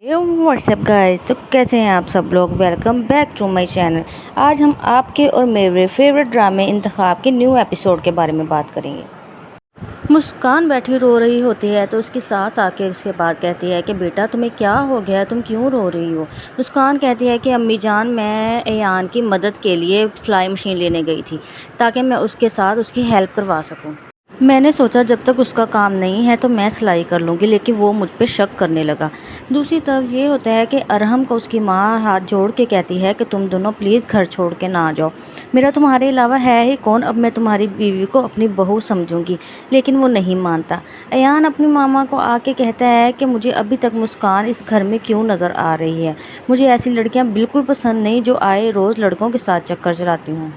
WhatsApp guys, तो कैसे हैं आप सब लोग। Welcome back to my channel. आज हम आपके और मेरे फेवरेट ड्रामे इंतखाब के न्यू एपिसोड के बारे में बात करेंगे। मुस्कान बैठी रो रही होती है तो उसकी सास आके उसके बाद कहती है कि बेटा तुम्हें क्या हो गया, तुम क्यों रो रही हो। मुस्कान कहती है कि अम्मी जान, मैं अयान की मदद के लिए सिलाई मशीन लेने गई थी ताकि मैं उसके साथ उसकी हेल्प करवा सकूं। मैंने सोचा जब तक उसका काम नहीं है तो मैं सिलाई कर लूँगी, लेकिन वो मुझ पे शक करने लगा। दूसरी तरफ ये होता है कि अरहम को उसकी माँ हाथ जोड़ के कहती है कि तुम दोनों प्लीज़ घर छोड़ के ना आ जाओ, मेरा तुम्हारे अलावा है ही कौन, अब मैं तुम्हारी बीवी को अपनी बहू समझूंगी। लेकिन वो नहीं मानता। अयान अपनी मामा को आके कहता है कि मुझे अभी तक मुस्कान इस घर में क्यों नज़र आ रही है। मुझे ऐसी लड़कियाँ बिल्कुल पसंद नहीं जो आए रोज़ लड़कों के साथ चक्कर चलाती हूँ।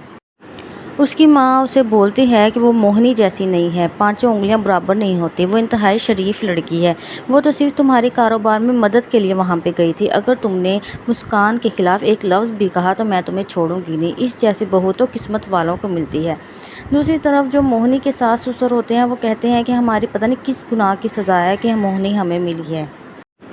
उसकी माँ उसे बोलती है कि वो मोहिनी जैसी नहीं है, पांचों उंगलियां बराबर नहीं होती, वो इंतहाई शरीफ लड़की है। वो तो सिर्फ तुम्हारे कारोबार में मदद के लिए वहाँ पे गई थी। अगर तुमने मुस्कान के खिलाफ एक लफ्ज़ भी कहा तो मैं तुम्हें छोड़ूंगी नहीं। इस जैसी बहू तो किस्मत वालों को मिलती है। दूसरी तरफ जो मोहिनी के सास ससुर होते हैं वो कहते हैं कि हमारी पता नहीं किस गुनाह की सज़ा है कि मोहिनी हमें मिली है।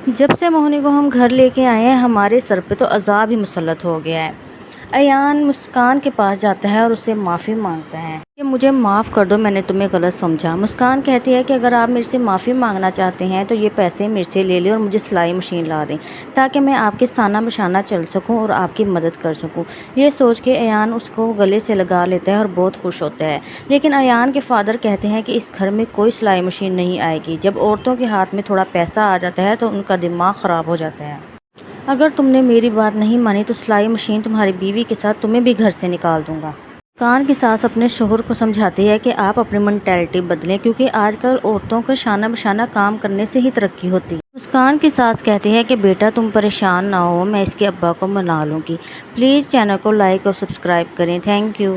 जब से मोहिनी को हम घर लेके आए हैं हमारे सर पे तो अजाब ही मुसल्लत हो गया है। अयान मुस्कान के पास जाता है और उससे माफ़ी मांगता है कि मुझे माफ़ कर दो, मैंने तुम्हें गलत समझा। मुस्कान कहती है कि अगर आप मेरे से माफ़ी मांगना चाहते हैं तो ये पैसे मेरे से ले लें और मुझे सिलाई मशीन ला दें ताकि मैं आपके साना बशाना चल सकूं और आपकी मदद कर सकूं। ये सोच के अयान उसको गले से लगा लेता है और बहुत खुश होता है। लेकिन अयान के फादर कहते हैं कि इस घर में कोई सिलाई मशीन नहीं आएगी। जब औरतों के हाथ में थोड़ा पैसा आ जाता है तो उनका दिमाग ख़राब हो जाता है। अगर तुमने मेरी बात नहीं मानी तो सिलाई मशीन तुम्हारी बीवी के साथ तुम्हें भी घर से निकाल दूंगा। मुस्कान की सास अपने शोहर को समझाती है कि आप अपनी मेंटालिटी बदलें, क्योंकि आजकल औरतों का शाना बशाना काम करने से ही तरक्की होती है। मुस्कान की सास कहती है कि बेटा तुम परेशान ना हो, मैं इसके अब्बा को मना लूँगी। प्लीज़ चैनल को लाइक और सब्सक्राइब करें। Thank you.